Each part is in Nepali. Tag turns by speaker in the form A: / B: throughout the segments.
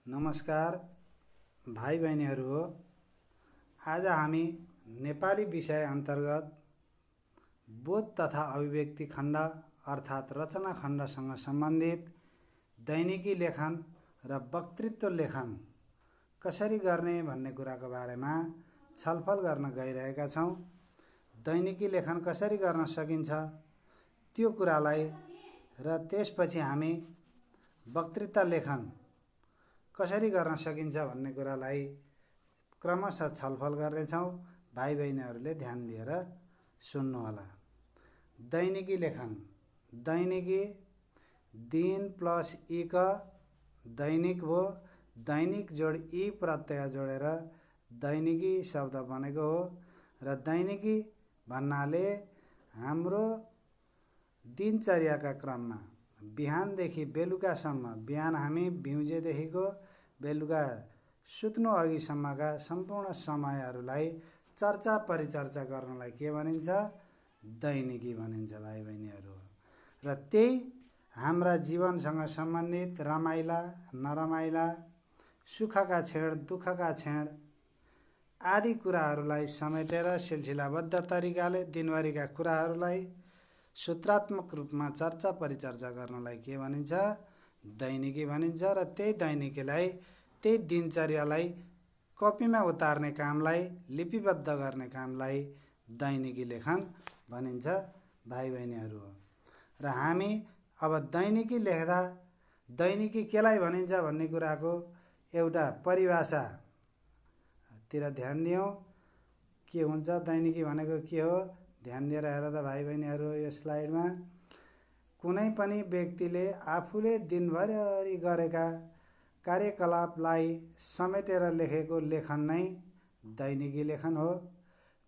A: नमस्कार भाइ बहिनीहरू हो। आज हामी नेपाली विषय अन्तर्गत बोध तथा अभिव्यक्ति खण्ड अर्थात् रचना खण्डसँग सम्बन्धित दैनिकी लेखन र वक्तृत्व लेखन कसरी गर्ने भन्ने कुराको बारेमा छलफल गर्न गइरहेका छौँ। दैनिकी लेखन कसरी गर्न सकिन्छ त्यो कुरालाई र त्यसपछि हामी वक्तृत्व लेखन कसरी गर्न सकिन्छ भन्ने कुरालाई क्रमशः छलफल गर्नेछौँ। भाइ बहिनीहरूले ध्यान दिएर सुन्नुहोला। दैनिकी लेखन, दैनिकी दिन प्लस इक दैनिक हो। दैनिक जोड ई प्रत्यय जोडेर दैनिकी शब्द बनेको हो र दैनिकी भन्नाले हाम्रो दिनचर्याका क्रममा बिहानदेखि बेलुकासम्म, बिहान हामी बिउजेदेखिको बेलुका सुत्नु अघिसम्मका सम्पूर्ण समयहरूलाई चर्चा परिचर्चा गर्नलाई के भनिन्छ? दैनिकी भनिन्छ भाइ बहिनीहरू। र त्यही हाम्रा जीवनसँग सम्बन्धित रमाइला नरमाइला, सुखका क्षण दुःखका क्षण आदि कुराहरूलाई समेटेर सिलसिलाबद्ध तरिकाले दिनभरिका कुराहरूलाई सूत्रात्मक रूपमा चर्चा परिचर्चा गर्नलाई के भनिन्छ? दैनिकी भनिन्छ। र त्यही दैनिकीलाई, त्यही दिनचर्यालाई कपीमा उतार्ने कामलाई, लिपिबद्ध गर्ने कामलाई दैनिकी लेखन भनिन्छ भाइ बहिनीहरू हो। र हामी अब दैनिकी लेख्दा दैनिकी केलाई भनिन्छ भन्ने कुराको एउटा परिभाषातिर ध्यान दियौँ। के हुन्छ दैनिकी भनेको के हो? ध्यान दिएर हेर त भाइ बहिनीहरू। यो स्लाइडमा कुनै पनि व्यक्तिले आफूले दिनभरि गरेका कार्यकलापलाई समेटेर लेखेको लेखन नै दैनिकी लेखन हो।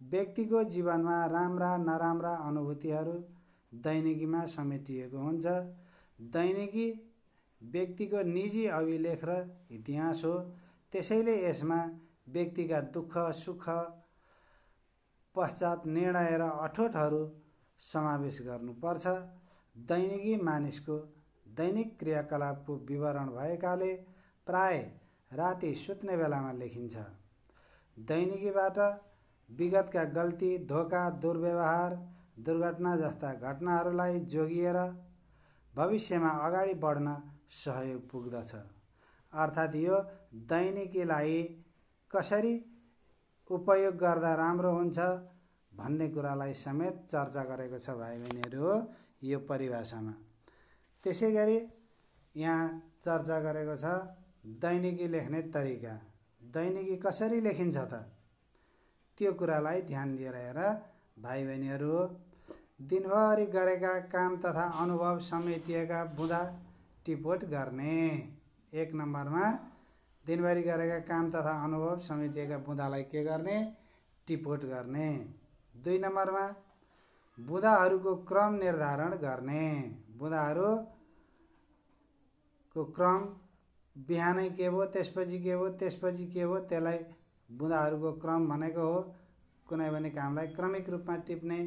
A: व्यक्तिको जीवनमा राम्रा नराम्रा अनुभूतिहरू दैनिकीमा समेटिएको हुन्छ। दैनिकी व्यक्तिको निजी अभिलेख र इतिहास हो। त्यसैले यसमा व्यक्तिका दुःख सुख पश्चात निर्णय र अठोटहरू समावेश गर्नुपर्छ। दैनिकी मानिसको दैनिक क्रियाकलापको विवरण भएकाले प्राय राति सुत्ने बेलामा लेखिन्छ। दैनिकीबाट विगतका गल्ती, धोका, दुर्व्यवहार, दुर्घटना जस्ता घटनाहरूलाई जोगिएर भविष्यमा अगाडि बढ्न सहयोग पुग्दछ। अर्थात् यो दैनिकीलाई कसरी उपयोग गर्दा राम्रो हुन्छ भन्ने कुरालाई समेत चर्चा गरेको छ भाइ बहिनीहरू हो यो परिभाषामा। त्यसै गरी यहाँ चर्चा गरेको छ दैनिकी लेख्ने तरिका। दैनिकी कसरी लेखिन्छ त? त्यो कुरालाई ध्यान दिएर हेर भाइ बहिनीहरू हो। दिनभरि गरेका काम तथा अनुभव समेटिएका बुँदा टिपोट गर्ने। 1 नम्बरमा दिनभरि गरेका काम तथा अनुभव समेटिएका बुँदालाई के गर्ने? टिपोट गर्ने। 2 नम्बरमा बुँदाहरूको क्रम निर्धारण गर्ने। बुँदाहरूको क्रम बिहानै के भयो, त्यसपछि के भयो, त्यसपछि के भयो, त्यसलाई बुँदाहरूको क्रम भनेको हो। कुनै पनि कामलाई क्रमिक रूपमा टिप्ने।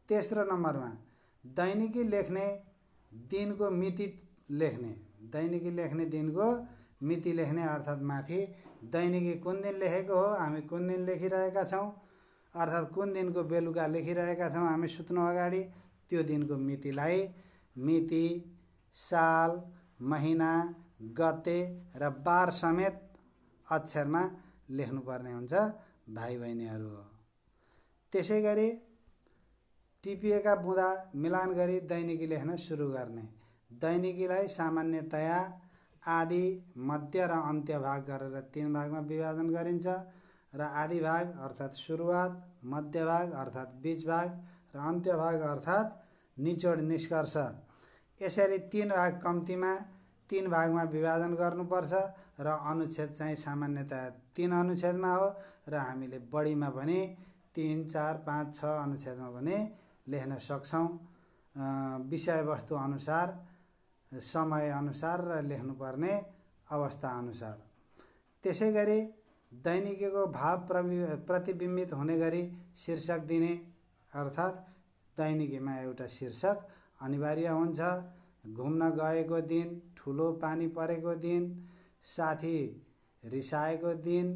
A: 3 नम्बरमा दैनिकी लेख्ने दिनको मिति लेख्ने। दैनिकी लेख्ने दिनको मिति लेख्ने अर्थात् माथि दैनिकी कुन दिन लेखेको हो, हामी कुन दिन लेखिरहेका छौँ, अर्थात् कुन दिनको बेलुका लेखिरहेका छौँ हामी सुत्नु अगाडि, त्यो दिनको मितिलाई मिति, साल, महिना, गते र बार समेत अक्षरमा लेख्नुपर्ने हुन्छ भाइ बहिनीहरू हो। त्यसै गरी टिपिएका बुँदा मिलान गरी दैनिकी लेख्न सुरु गर्ने। दैनिकीलाई सामान्यतया आदि, मध्य र अन्त्य भाग गरेर 3 भागमा विभाजन गरिन्छ। र आदि भाग अर्थात् सुरुवात, मध्य भाग अर्थात् बीच भाग र अन्त्य भाग अर्थात् निचोड निष्कर्ष, यसरी 3 भाग कम्तीमा 3 भागमा विभाजन गर्नुपर्छ। र अनुच्छेद चाहिँ सामान्यतया 3 अनुच्छेदमा हो र हामीले बढीमा भने 3, 4, 5, 6 अनुच्छेदमा भने लेख्न सक्छौँ। विषयवस्तु अनुसार, समय अनुसार र लेख्नुपर्ने अवस्था अनुसार। त्यसै गरी दैनिकीको भाव प्रतिबिम्बित हुने गरी शीर्षक दिने, अर्थात् दैनिकीमा एउटा शीर्षक अनिवार्य हुन्छ। घुम्न गएको दिन, ठुलो पानी परेको दिन, साथी रिसाएको दिन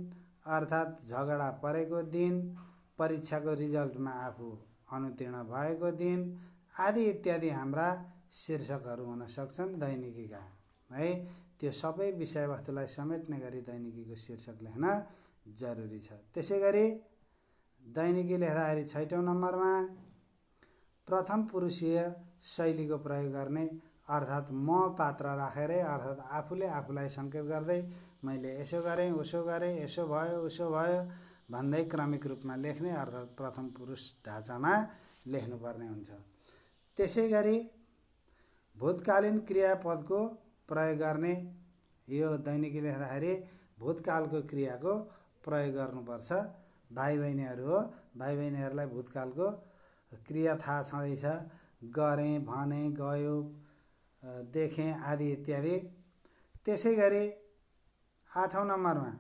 A: अर्थात् झगडा परेको दिन, परीक्षाको रिजल्टमा आफू अनुत्तीर्ण भएको दिन आदि इत्यादि हाम्रा शीर्षकहरू हुन सक्छन् दैनिकीका है। त्यो सबै विषयवस्तुलाई समेट्ने गरी दैनिकीको शीर्षक लेख्न जरुरी छ। त्यसै गरी दैनिकी लेख्दाखेरि 6औं नम्बरमा प्रथम पुरुषीय शैलीको प्रयोग गर्ने अर्थात् म पात्र राखेरै अर्थात् आफूले आफूलाई सङ्केत गर्दै मैले यसो गरेँ उसो गरेँ यसो भयो उसो भयो भन्दै क्रमिक रूपमा लेख्ने अर्थात् प्रथम पुरुष ढाँचामा लेख्नुपर्ने हुन्छ। त्यसै गरी भूतकालीन क्रियापदको प्रयोग गर्ने, यो दैनिकी लेख्दाखेरि भूतकालको क्रियाको प्रयोग गर्नुपर्छ। भाइ बहिनीहरू हो, भाइ बहिनीहरूलाई भूतकालको क्रिया थाहा छँदैछ, गरेँ भने गयो देखेँ आदि इत्यादि। त्यसै गरी 8औं नम्बरमा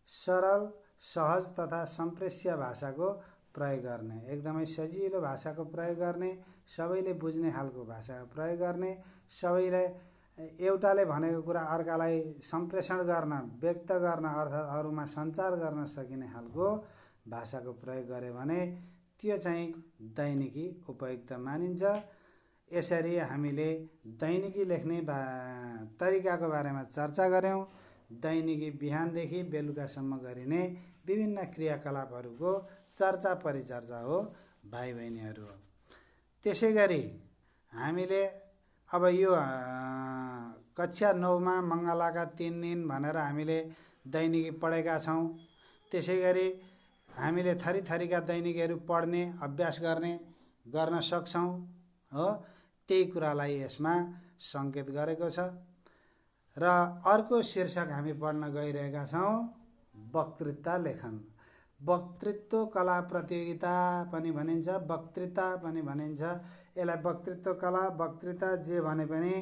A: सरल सहज तथा सम्प्रेष्य भाषाको प्रयोग गर्ने, एकदमै सजिलो भाषाको प्रयोग गर्ने, सबैले बुझ्ने खालको भाषाको प्रयोग गर्ने, सबैलाई एउटाले भनेको कुरा अर्कालाई सम्प्रेषण गर्न, व्यक्त गर्न अर्थात् अरूमा सञ्चार गर्न सकिने खालको भाषाको प्रयोग गर्यो भने त्यो चाहिँ दैनिकी उपयुक्त मानिन्छ। यसरी हामीले दैनिकी लेख्ने तरिकाको बारेमा चर्चा गऱ्यौँ। दैनिकी बिहानदेखि बेलुकासम्म गरिने विभिन्न क्रियाकलापहरूको चर्चा परिचर्चा हो भाइ बहिनीहरू। त्यसै गरी हामीले अब यो कक्षा 9मा मङ्गलाका 3 दिन भनेर हामीले दैनिकी पढेका छौँ। त्यसै गरी हामीले थरीथरीका दैनिकीहरू पढ्ने अभ्यास गर्न सक्छौँ हो। त्यही कुरालाई यसमा सङ्केत गरेको छ। र अर्को शीर्षक हामी पढ्न गइरहेका छौँ वक्तृता लेखन। वक्तृत्व कला प्रतियोगिता पनि भनिन्छ, वक्तृता पनि भनिन्छ। यसलाई वक्तृत्व कला, वक्तृता जे भने पनि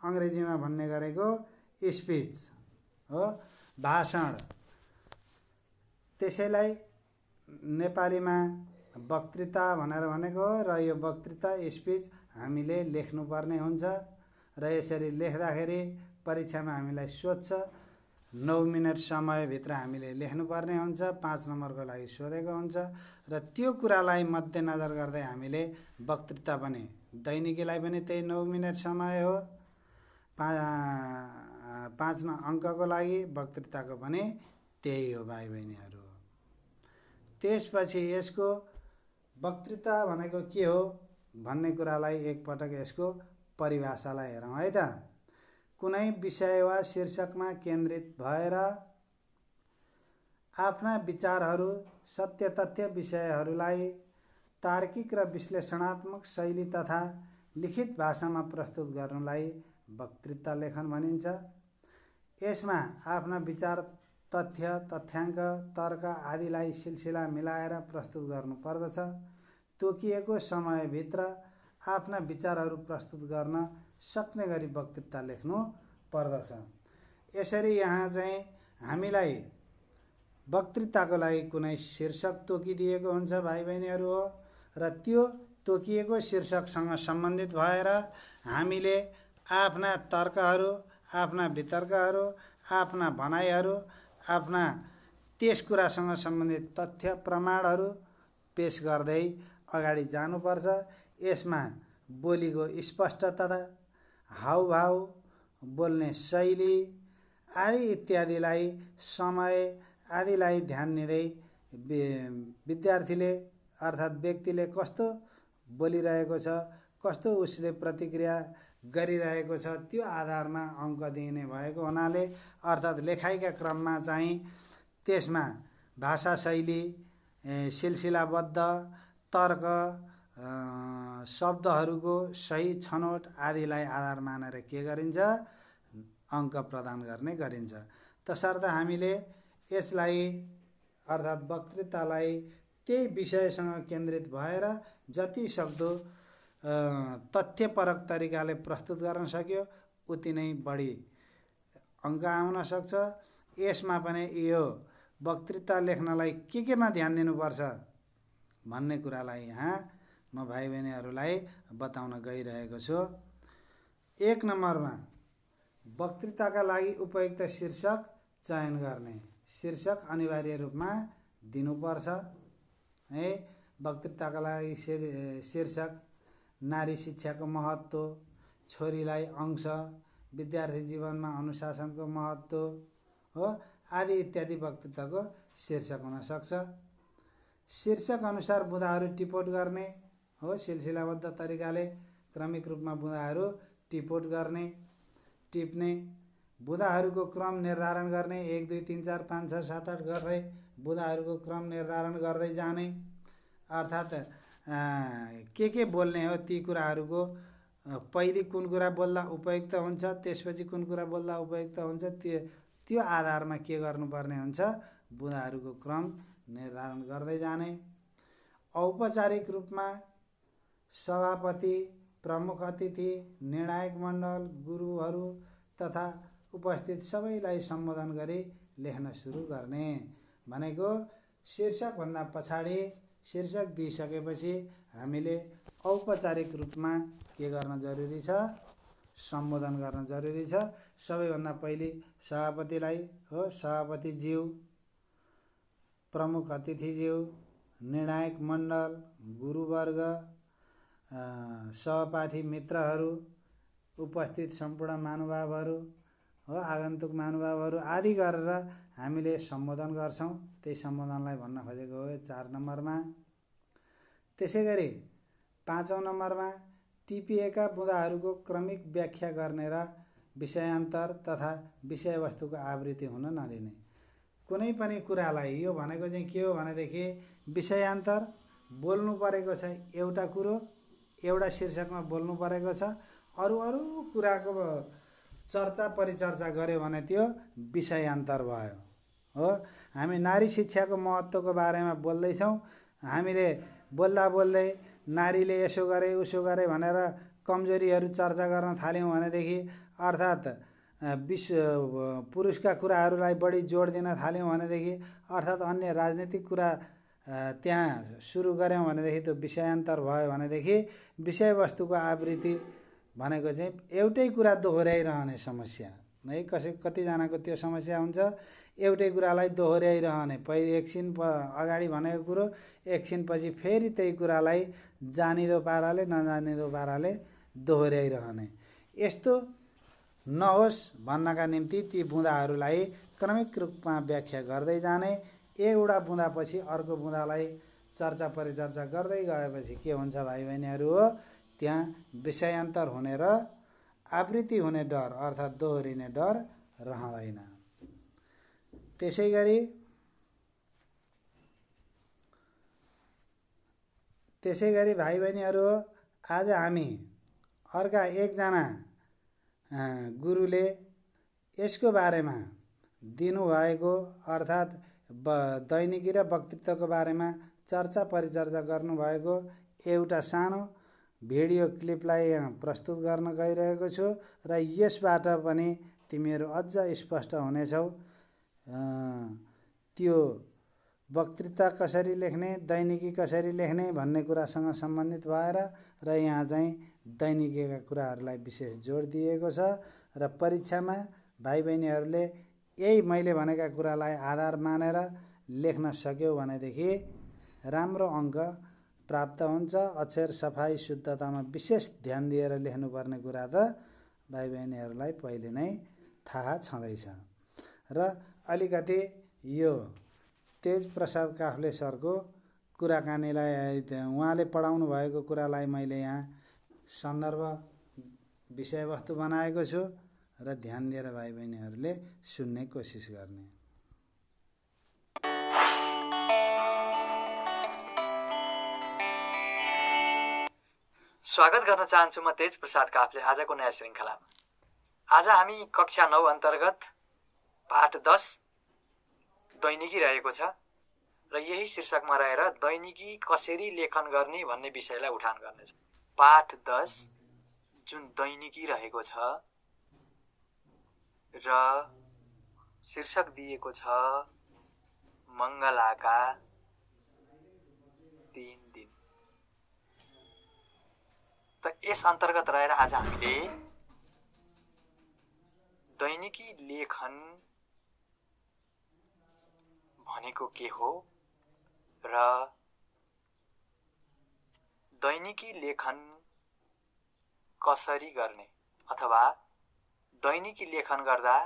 A: अङ्ग्रेजीमा भन्ने गरेको स्पिच हो, भाषण। त्यसैलाई नेपालीमा वक्तृता भनेर भनेको हो। र यो वक्तृता स्पिच हामीले लेख्नुपर्ने हुन्छ। र यसरी लेख्दाखेरि परीक्षामा हामीलाई सोध्छ, 9 मिनट समयभित्र हामीले लेख्नुपर्ने हुन्छ, 5 नम्बरको लागि सोधेको हुन्छ। र त्यो कुरालाई मध्यनजर गर्दै हामीले वक्तृता पनि, दैनिकीलाई पनि त्यही 9 मिनट समय हो, 5 अङ्कको लागि, वक्तृताको पनि त्यही हो भाइ बहिनीहरू। त्यसपछि यसको वक्तृता भनेको के हो भन्ने कुरालाई एकपटक यसको परिभाषालाई हेरौँ है त। कुनै विषय वा शीर्षकमा केन्द्रित भएर आफ्ना विचारहरू, सत्य तथ्य विषयहरूलाई तार्किक र विश्लेषणात्मक शैली तथा लिखित भाषामा प्रस्तुत गर्नुलाई वक्तृता लेखन भनिन्छ। यसमा आफ्ना विचार, तथ्य, तथ्याङ्क, तर्क आदिलाई सिलसिला मिलाएर प्रस्तुत गर्नुपर्दछ। तोकिएको समयभित्र आफ्ना विचारहरू प्रस्तुत गर्न सक्ने गरी वक्तृता लेख्नु पर्दछ। यसरी यहाँ चाहिँ हामीलाई वक्तृताको लागि कुनै शीर्षक तोकिदिएको हुन्छ भाइ बहिनीहरू हो। र त्यो तोकिएको शीर्षकसँग सम्बन्धित भएर हामीले आफ्ना तर्कहरू, आफ्ना वितर्कहरू, आफ्ना भनाइहरू, आफ्ना त्यस कुरासँग सम्बन्धित तथ्य प्रमाणहरू पेश गर्दै अगाडि जानुपर्छ। यसमा बोलीको स्पष्टता, हाउभाउ, बोल्ने शैली आदि इत्यादिलाई, समय आदिलाई ध्यान दिँदै विद्यार्थीले अर्थात् व्यक्तिले कस्तो बोलिरहेको छ, कस्तो उसले प्रतिक्रिया गरिरहेको छ, त्यो आधारमा अङ्क दिइने भएको हुनाले अर्थात् लेखाइका क्रममा चाहिँ त्यसमा भाषा शैली, सिलसिलाबद्ध तर्क, शब्दहरूको सही छनौट आदिलाई आधार मानेर के गरिन्छ, अङ्क प्रदान गर्ने गरिन्छ। तसर्थ हामीले यसलाई अर्थात् वक्तृतालाई त्यही विषयसँग केन्द्रित भएर जति सक्दो तथ्यपरक तरिकाले प्रस्तुत गर्न सक्यो उति नै बढी अङ्क आउन सक्छ। यसमा पनि यो वक्तृता लेख्नलाई केमा ध्यान दिनुपर्छ भन्ने कुरालाई यहाँ म भाइ बहिनीहरूलाई बताउन गइरहेको छु। 1 नम्बरमा वक्तृताका लागि उपयुक्त शीर्षक चयन गर्ने। शीर्षक अनिवार्य रूपमा दिनुपर्छ है। वक्तृताका लागि शीर्षक नारी शिक्षाको महत्त्व, छोरीलाई अंश, विद्यार्थी जीवनमा अनुशासनको महत्त्व हो आदि इत्यादि वक्तृताको शीर्षक हुन सक्छ। शीर्षक अनुसार बुँदाहरू टिपोट गर्ने हो। सिलसिलाबद्ध तरिकाले क्रमिक रूपमा बुँदाहरू टिपोट गर्ने, टिप्ने, बुँदाहरूको क्रम निर्धारण गर्ने, 1 2 3 4 5 6 7 8 गर्दै बुँदाहरूको क्रम निर्धारण गर्दै जाने। अर्थात् के बोल्ने हो ती कुराहरूको पहिले कुन कुरा बोल्दा उपयुक्त हुन्छ, त्यसपछि कुन कुरा बोल्दा उपयुक्त हुन्छ, त्यो आधारमा के गर्नुपर्ने हुन्छ, बुँदाहरूको क्रम निर्धारण गर्दै जाने। औपचारिक रूपमा सभापति, प्रमुख अतिथि, निर्णायक मण्डल, गुरुहरू तथा उपस्थित सबैलाई सम्बोधन गरी लेख्न सुरु गर्ने भनेको शीर्षकभन्दा पछाडि शीर्षक दिइसकेपछि हामीले औपचारिक रूपमा के गर्न जरुरी छ, सम्बोधन गर्न जरुरी छ। सबैभन्दा पहिले सभापतिलाई हो, सभापतिज्यू, प्रमुख अतिथिज्यू, निर्णायक मण्डल, गुरुवर्ग, सहपाठी मित्रहरू, उपस्थित सम्पूर्ण महानुभावहरू हो, आगन्तुक महानुभावहरू आदि गरेर हामीले सम्बोधन गर्छौँ। त्यही सम्बोधनलाई भन्न खोजेको हो 4 नम्बरमा। त्यसैगरी 5औं नम्बरमा टिपिएका बुँदाहरूको क्रमिक व्याख्या गर्ने र विषयान्तर तथा विषयवस्तुको आवृत्ति हुन नदिने। कुनै पनि कुरालाई यो भनेको चाहिँ के हो भनेदेखि विषयान्तर बोल्नु परेको छ, एउटा कुरो एउटा शीर्षकमा बोल्नु परेको छ, अरू कुराको चर्चा परिचर्चा गर्यो भने त्यो विषयान्तर भयो हो। हामी नारी शिक्षाको महत्त्वको बारेमा बोल्दैछौँ, हामीले बोल्दा बोल्दै नारीले यसो गरे उसो गरे भनेर कमजोरीहरू चर्चा गर्न थाल्यौँ भनेदेखि अर्थात् पुरुषका कुराहरूलाई बढी जोड दिन थाल्यौँ भनेदेखि अर्थात् अन्य राजनीतिक कुरा त्यहाँ सुरु गऱ्यौँ भनेदेखि त्यो विषयान्तर भयो भनेदेखि विषयवस्तुको आवृत्ति भनेको चाहिँ एउटै कुरा दोहोऱ्याइरहने समस्या है। कतिजनाको त्यो समस्या हुन्छ, एउटै कुरालाई दोहोऱ्याइरहने, पहिले एकछिन अगाडि भनेको कुरो एकछिनपछि फेरि त्यही कुरालाई जानिदो पाराले नजानिदो पाराले दोहोऱ्याइरहने। यस्तो नहोस् भन्नका निम्ति ती बुँदाहरूलाई क्रमिक रूपमा व्याख्या गर्दै जाने। एउटा बुँदापछि अर्को बुँदालाई चर्चा परिचर्चा गर्दै गएपछि के हुन्छ भाइ बहिनीहरू हो, त्यहाँ विषयान्तर हुने र आवृत्ति हुने डर अर्थात् दोहोरिने डर रहँदैन। त्यसैगरी भाइ बहिनीहरू आज हामी अर्का एकजना गुरुले यसको बारेमा दिनुभएको अर्थात् दैनिकी र वक्तृत्वको बारेमा चर्चा परिचर्चा गर्नुभएको एउटा सानो भिडियो क्लिपलाई यहाँ प्रस्तुत गर्न गइरहेको छु र यसबाट पनि तिमीहरू अझ स्पष्ट हुनेछौ त्यो वक्तृता कसरी लेख्ने, दैनिकी कसरी लेख्ने भन्ने कुरासँग सम्बन्धित भएर र यहाँ चाहिँ दैनिकीका कुराहरूलाई विशेष जोड दिएको छ र परीक्षामा भाइ बहिनीहरूले यही मैले भनेका कुरालाई आधार मानेर लेख्न सक्यौ भनेदेखि राम्रो अङ्क प्राप्त हुन्छ। अक्षर सफाई शुद्धतामा विशेष ध्यान दिएर लेख्नुपर्ने कुरा त भाइ बहिनीहरूलाई पहिले नै थाहा छँदैछ र अलिकति यो तेज प्रसाद काफ्ले सरको कुराकानीलाई उहाँले पढाउनु भएको कुरालाई मैले यहाँ सन्दर्भ विषयवस्तु बनाएको छु र ध्यान दिएर भाइ बहिनीहरूले सुन्ने कोसिस गर्ने।
B: स्वागत गर्न चाहन्छु म तेज प्रसाद काफ्ले आजको नयाँ श्रृङ्खलामा। आज हामी कक्षा 9 अन्तर्गत पाठ 10 दैनिकी रहेको छ र यही शीर्षकमा रहेर दैनिकी कसरी लेखन गर्ने भन्ने विषयलाई उठान गर्नेछ। पाठ 10 जुन दैनिकी रहेको छ र शीर्षक दिएको छ मङ्गलाका 3 दिन। त यस अन्तर्गत रहेर आज हामीले दैनिकी लेखन भनेको के हो र दैनिकी लेखन कसरी गर्ने अथवा दैनिकी लेखन गर्दा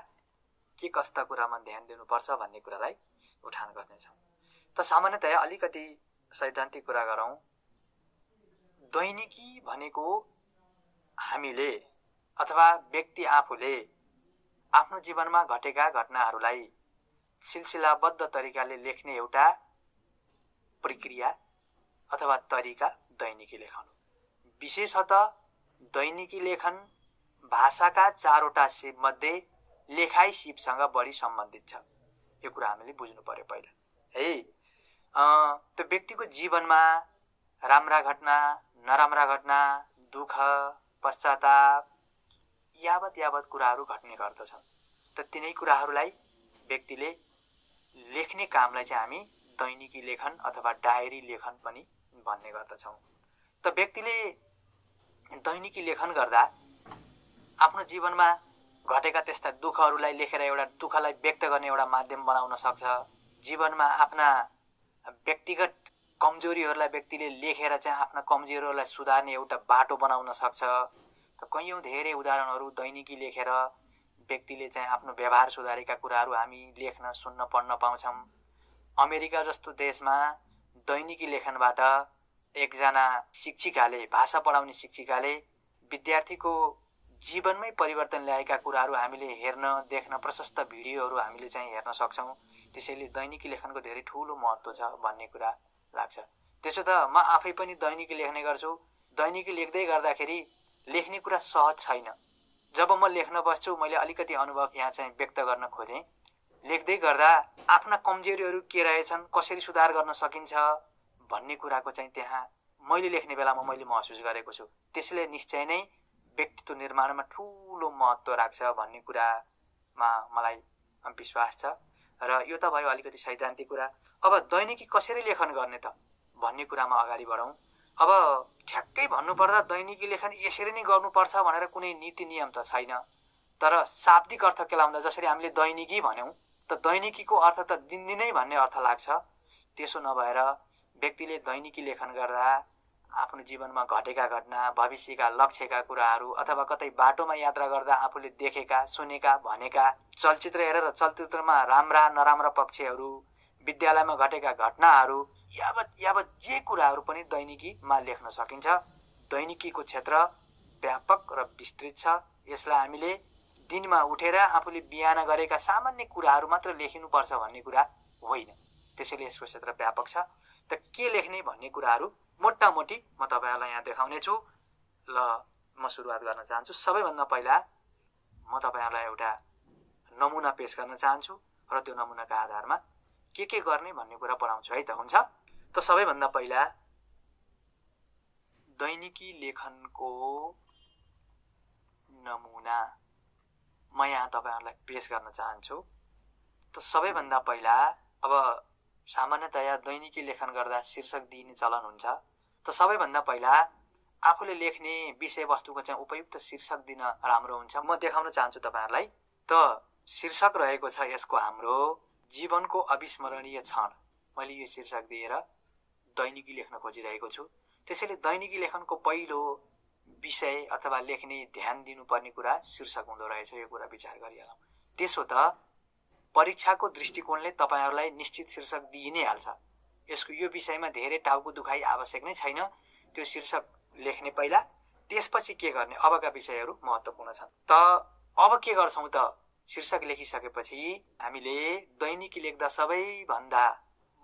B: के कस्ता कुरामा ध्यान दिनुपर्छ भन्ने कुरालाई उठान गर्नेछौँ। त सामान्यतया अलिकति सैद्धान्तिक कुरा गरौँ। दैनिकी भनेको हामीले अथवा व्यक्ति आफूले आफ्नो जीवनमा घटेका घटनाहरूलाई सिलसिलाबद्ध तरिकाले लेख्ने एउटा प्रक्रिया अथवा तरिका दैनिकी लेखन हो। विशेषतः दैनिकी लेखन भाषाका 4वटा सिप मध्ये लेखाइ सिपसँग बढी सम्बन्धित छ। यो कुरा हामीले बुझ्नु पर्यो पहिला है। त्यो व्यक्तिको जीवनमा राम्रा घटना, नराम्रा घटना, दुःख, पश्चाताप यावत कुराहरू घट्ने गर्दछन्। त तिनै कुराहरूलाई व्यक्तिले लेख्ने कामलाई चाहिँ हामी दैनिकी लेखन अथवा डायरी लेखन पनि भन्ने गर्दछौँ। त व्यक्तिले दैनिकी लेखन गर्दा आफ्नो जीवनमा घटेका त्यस्ता दुःखहरूलाई लेखेर एउटा दुःखलाई व्यक्त गर्ने एउटा माध्यम बनाउन सक्छ। जीवनमा आफ्ना व्यक्तिगत कमजोरीहरूलाई व्यक्तिले लेखेर चाहिँ आफ्ना कमजोरीहरूलाई सुधार्ने एउटा बाटो बनाउन सक्छ। त कैयौँ धेरै उदाहरणहरू दैनिकी लेखेर व्यक्तिले चाहिँ आफ्नो व्यवहार सुधारेका कुराहरू हामी लेख्न, सुन्न, पढ्न पाउँछौँ। अमेरिका जस्तो देशमा दैनिकी लेखनबाट एकजना शिक्षिकाले, भाषा पढाउने शिक्षिकाले विद्यार्थीको जीवनमै परिवर्तन ल्याएका कुराहरू हामीले हेर्न, देख्न, प्रशस्त भिडियोहरू हामीले चाहिँ हेर्न सक्छौँ। त्यसैले दैनिकी लेखनको धेरै ठुलो महत्त्व छ भन्ने कुरा लाग्छ। त्यसो त म आफै पनि दैनिकी लेख्ने गर्छु। दैनिकी लेख्दै गर्दाखेरि लेख्ने कुरा सहज छैन। जब म लेख्न बस्छु, मैले अलिकति अनुभव यहाँ चाहिँ व्यक्त गर्न खोजेँ। लेख्दै गर्दा आफ्ना कमजोरीहरू के रहेछन्, कसरी सुधार गर्न सकिन्छ भन्ने कुराको चाहिँ त्यहाँ मैले लेख्ने बेलामा मैले महसुस गरेको छु। त्यसले निश्चय नै व्यक्तित्व निर्माणमा ठुलो महत्त्व राख्छ भन्ने कुरामा मलाई विश्वास छ। र यो त भयो अलिकति सैद्धान्तिक कुरा। अब दैनिकी कसरी लेखन गर्ने त भन्ने कुरामा अगाडि बढौँ। अब ठ्याक्कै भन्नुपर्दा दैनिकी लेखन यसरी नै गर्नुपर्छ भनेर कुनै नीति नियम त छैन। तर शाब्दिक अर्थ केलाउँदा जसरी हामीले दैनिकी भन्यौँ, त दैनिकीको अर्थ त दिनदिनै भन्ने अर्थ लाग्छ। त्यसो नभएर व्यक्तिले दैनिकी लेखन गर्दा आफ्नो जीवनमा घटेका घटना, भविष्यका लक्ष्यका कुराहरू अथवा कतै बाटोमा यात्रा गर्दा आफूले देखेका, सुनेका, भनेका, चलचित्र हेरेर चलचित्रमा राम्रा नराम्रा पक्षहरू, विद्यालयमा घटेका घटनाहरू यावत जे कुराहरू पनि दैनिकीमा लेख्न सकिन्छ। दैनिकीको क्षेत्र व्यापक र विस्तृत छ। यसलाई हामीले दिनमा उठेर आफूले बिहान गरेका सामान्य कुराहरू मात्र लेखिनुपर्छ भन्ने कुरा होइन। त्यसैले यसको क्षेत्र व्यापक छ। त के लेख्ने भन्ने कुराहरू मोटामोटी म तपाईँहरूलाई यहाँ देखाउने छु। ल म सुरुवात गर्न चाहन्छु। सबैभन्दा पहिला म तपाईँहरूलाई एउटा नमुना पेश गर्न चाहन्छु र त्यो नमुनाका आधारमा के गर्ने भन्ने कुरा पढाउँछु है त। हुन्छ त सबैभन्दा पहिला दैनिकी लेखनको नमुना म यहाँ तपाईँहरूलाई पेश गर्न चाहन्छु। त सबैभन्दा पहिला अब सामान्यतया दैनिकी लेखन गर्दा शीर्षक दिइने चलन हुन्छ। त सबैभन्दा पहिला आफूले लेख्ने विषयवस्तुको चाहिँ उपयुक्त शीर्षक दिन राम्रो हुन्छ। म देखाउन चाहन्छु तपाईँहरूलाई। त शीर्षक रहेको छ यसको हाम्रो जीवनको अविस्मरणीय क्षण। मैले यो शीर्षक दिएर दैनिकी लेख्न खोजिरहेको छु। त्यसैले दैनिकी लेखनको पहिलो विषय अथवा लेख्ने ध्यान दिनुपर्ने कुरा शीर्षक हुँदो रहेछ। यो कुरा विचार गरिहालौँ। त्यसो त परीक्षाको दृष्टिकोणले तपाईँहरूलाई निश्चित शीर्षक दिइ नै हाल्छ। यसको यो विषयमा धेरै टाउको दुखाइ आवश्यक नै छैन। त्यो शीर्षक लेख्ने पहिला, त्यसपछि के गर्ने, अबका विषयहरू महत्त्वपूर्ण छन्। त अब के गर्छौँ त, शीर्षक लेखिसकेपछि हामीले दैनिकी लेख्दा सबैभन्दा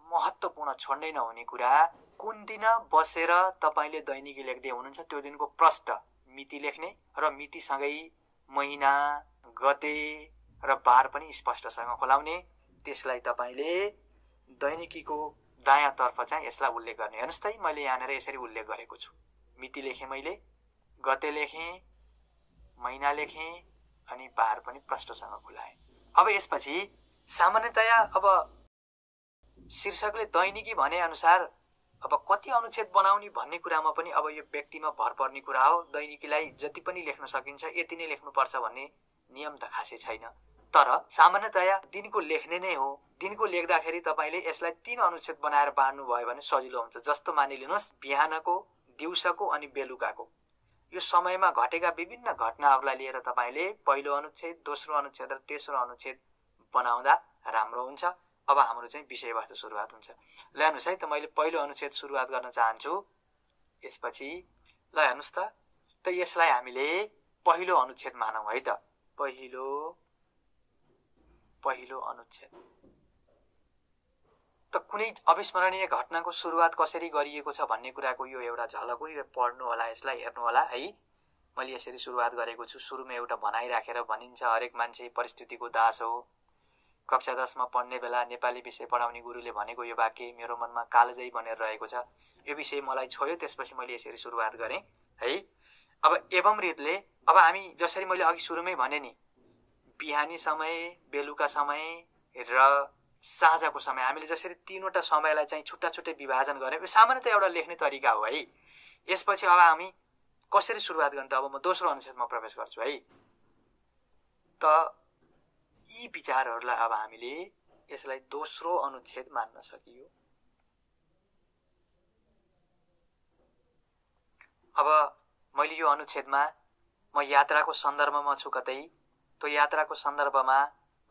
B: महत्त्वपूर्ण छोड्दै नहुने कुरा, कुन दिन बसेर तपाईँले दैनिकी लेख्दै हुनुहुन्छ त्यो दिनको प्रष्ट मिति लेख्ने र मितिसँगै महिना, गते र बार पनि स्पष्टसँग खोलाउने। त्यसलाई तपाईँले दैनिकीको दायाँतर्फ चाहिँ यसलाई उल्लेख गर्ने। हेर्नुहोस् त, मैले यहाँनिर यसरी उल्लेख गरेको छु। मिति लेखेँ, मैले गते लेखेँ, महिना लेखेँ अनि बार पनि प्रष्टसँग खुलाएँ। अब यसपछि सामान्यतया अब शीर्षकले दैनिकी भने अनुसार अब कति अनुच्छेद बनाउने भन्ने कुरामा पनि अब यो व्यक्तिमा भर पर्ने कुरा हो। दैनिकीलाई जति पनि लेख्न सकिन्छ, यति नै लेख्नुपर्छ भन्ने नियम त खासै छैन। तर सामान्यतया दिनको लेख्ने नै हो। दिनको लेख्दाखेरि तपाईँले यसलाई 3 अनुच्छेद बनाएर बाँड्नु भयो भने सजिलो हुन्छ। जस्तो मानिलिनुहोस् बिहानको, दिउँसोको अनि बेलुकाको यो समयमा घटेका विभिन्न घटनाहरूलाई लिएर तपाईँले पहिलो अनुच्छेद, दोस्रो अनुच्छेद र तेस्रो अनुच्छेद बनाउँदा राम्रो हुन्छ। अब हाम्रो चाहिँ विषयवस्तु सुरुवात हुन्छ। ल हेर्नुहोस् है त, मैले पहिलो अनुच्छेद सुरुवात गर्न चाहन्छु। यसपछि ल हेर्नुहोस् त यसलाई हामीले पहिलो अनुच्छेद मानौँ है त। पहिलो अनुच्छेद त कुनै अविस्मरणीय घटनाको सुरुवात कसरी गरिएको छ भन्ने कुराको यो एउटा झलक हो। यो पढ्नु होला, यसलाई हेर्नु होला है। मैले यसरी सुरुवात गरेको छु। सुरुमा एउटा भनाइ राखेर भनिन्छ हरेक मान्छे परिस्थितिको दास हो। कक्षा 10 मा पढ्ने बेला नेपाली विषय पढाउने गुरुले भनेको यो वाक्य मेरो मनमा कालजै बनेर रहेको छ। यो विषय मलाई छोयो, त्यसपछि मैले यसरी सुरुवात गरेँ है। अब एवं रीतले अब हामी जसरी मैले अघि सुरुमै भने नि, बिहानी समय, बेलुका समय र साँझको समय, हामीले जसरी 3वटा समयलाई चाहिँ छुट्टा छुट्टै विभाजन गरेँ, सामान्यतः एउटा लेख्ने तरिका हो है। यसपछि अब हामी कसरी सुरुवात गर्ने त अब म दोस्रो अनुच्छेदमा प्रवेश गर्छु है। त यी विचारहरूलाई अब हामीले यसलाई दोस्रो अनुच्छेद मान्न सकियो। अब मैले यो अनुच्छेदमा म यात्राको सन्दर्भमा छु कतै, त्यो यात्राको सन्दर्भमा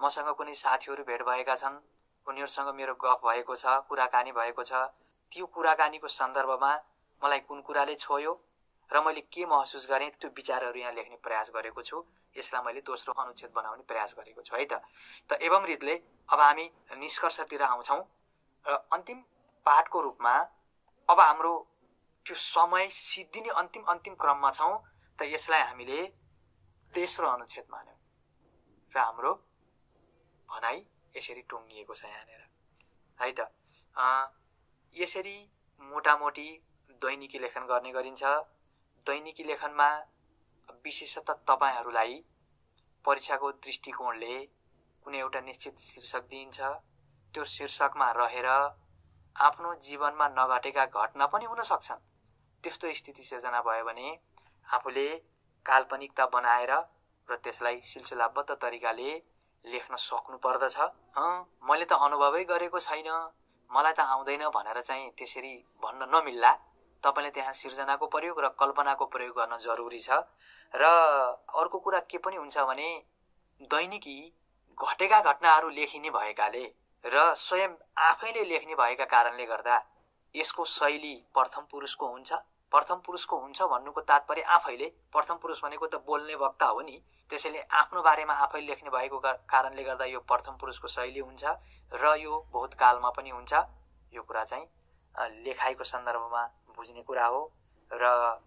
B: मसँग कुनै साथीहरू भेट भएका छन्, उनीहरूसँग मेरो गफ भएको छ, कुराकानी भएको छ। त्यो कुराकानीको सन्दर्भमा मलाई कुन कुराले छोयो र मैले के महसुस गरेँ, त्यो विचारहरू यहाँ लेख्ने प्रयास गरेको छु। यसलाई मैले दोस्रो अनुच्छेद बनाउने प्रयास गरेको छु है त। त एवं रीतले अब हामी निष्कर्षतिर आउँछौँ र अन्तिम पाठको रूपमा अब हाम्रो त्यो समय सिद्धिने अन्तिम क्रममा छौँ। त यसलाई हामीले तेस्रो अनुच्छेद मान्यौँ र हाम्रो भनाइ यसरी टुङ्गिएको छ यहाँनिर है त। यसरी मोटामोटी दैनिकी लेखन गर्ने गरिन्छ। दैनिकी लेखनमा विशेषतः तपाईहरूलाई परीक्षाको दृष्टिकोणले कुनै एउटा निश्चित शीर्षक दिइन्छ। त्यो शीर्षकमा रहेर आफ्नो जीवनमा नघटेका घटना पनि हुन सक्छन्। त्यस्तो स्थिति सिर्जना भयो भने आफूले काल्पनिकता बनाएर र त्यसलाई सिलसिलाबद्ध तरिकाले लेख्न सक्नु पर्दछ। मैले त अनुभवै गरेको छैन, मलाई त आउँदैन भनेर चाहिँ त्यसरी भन्न नमिल्ला। तपाईले त्यहाँ सिर्जनाको प्रयोग र कल्पनाको प्रयोग गर्न जरुरी छ। र अर्को कुरा के पनि हुन्छ भने दैनिकी घटेका घटनाहरू लेखिने भएकाले र स्वयं आफैले लेख्ने भएका कारणले गर्दा यसको शैली प्रथम पुरुषको हुन्छ। प्रथम पुरुषको हुन्छ भन्नुको तात्पर्य आफैले, प्रथम पुरुष भनेको त बोल्ने वक्ता हो नि, त्यसैले आफ्नो बारेमा आफैले लेख्ने भएको कारणले गर्दा यो प्रथम पुरुषको शैली हुन्छ र यो बहुत कालमा पनि हुन्छ। यो कुरा चाहिँ लेखाइको सन्दर्भमा बुझ्ने कुरा हो र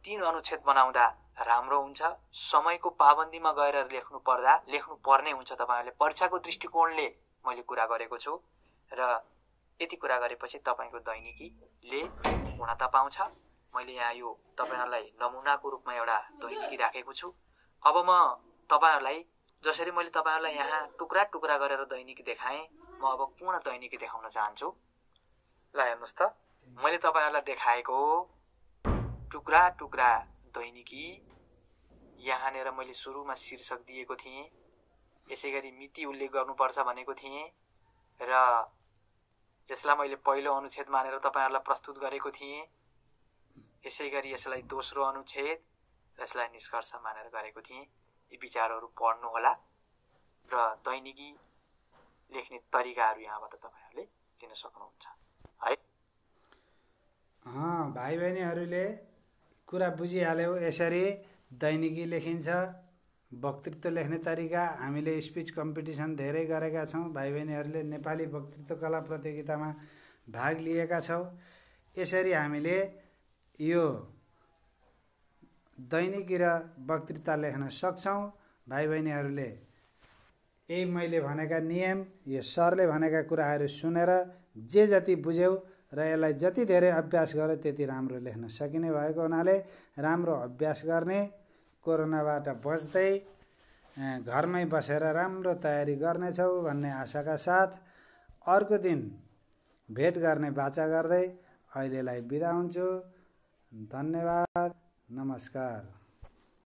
B: 3 अनुच्छेद बनाउँदा राम्रो हुन्छ। समयको पाबन्दीमा गएर लेख्नु पर्ने हुन्छ। तपाईहरुले परीक्षाको दृष्टिकोणले मैले कुरा गरेको छु र यति कुरा गरेपछि तपाईको दैनिकीले पूर्णता पाउँछ। मैले यहाँ यो तपाईहरुलाई नमुनाको रूपमा एउटा दैनिकी राखेको छु। अब म तपाईहरुलाई जसरी मैले तपाईहरुलाई यहाँ टुक्रा टुक्रा गरेर दैनिकी देखाएँ, म अब पूर्ण दैनिकी देखाउन चाहन्छु। ल हेर्नुस् त, मैले तपाईहरुलाई देखाएको टुक्रा टुक्रा दैनिकी यहाँनेर मैले सुरुमा शीर्षक दिएको थिएँ, यसैगरी मिति उल्लेख गर्नुपर्छ भनेको थिएँ र यसलाई मैले पहिलो अनुच्छेद मानेर तपाईहरुलाई प्रस्तुत गरेको थिएँ। यसैगरी यसलाई दोस्रो अनुच्छेद र यसलाई निष्कर्ष मानेर गरेको थिएँ। यी विचारहरू पढ्नु होला र दैनिकी लेख्ने तरिकाहरू यहाँबाट तपाईहरुले लिन सक्नुहुन्छ है।
A: भाइ बहिनीहरूले कुरा बुझिहाल्यौ। यसरी दैनिकी लेखिन्छ। वक्तृत्व लेख्ने तरिका हामीले स्पिच कम्पिटिसन धेरै गरेका छौं। भाइ बहिनीहरूले नेपाली वक्तृत्व कला प्रतियोगितामा भाग लिएका छौ। यसरी हामीले यो दैनिकी र वक्तृत्व लेख्न सक्छौं। भाइ बहिनीहरूले यही मैले भनेका नियम, यो सरले भनेका कुराहरू सुनेर जे जति बुझ्यौ र यसलाई जति धेरै अभ्यास गर्यो त्यति राम्रो लेख्न सकिने भएको हुनाले राम्रो अभ्यास गर्ने, कोरोनाबाट बच्दै घरमै बसेर राम्रो तयारी गर्नेछौ भन्ने आशाका साथ अर्को दिन भेट गर्ने बाचा गर्दै अहिलेलाई बिदा हुन्छु। धन्यवाद, नमस्कार।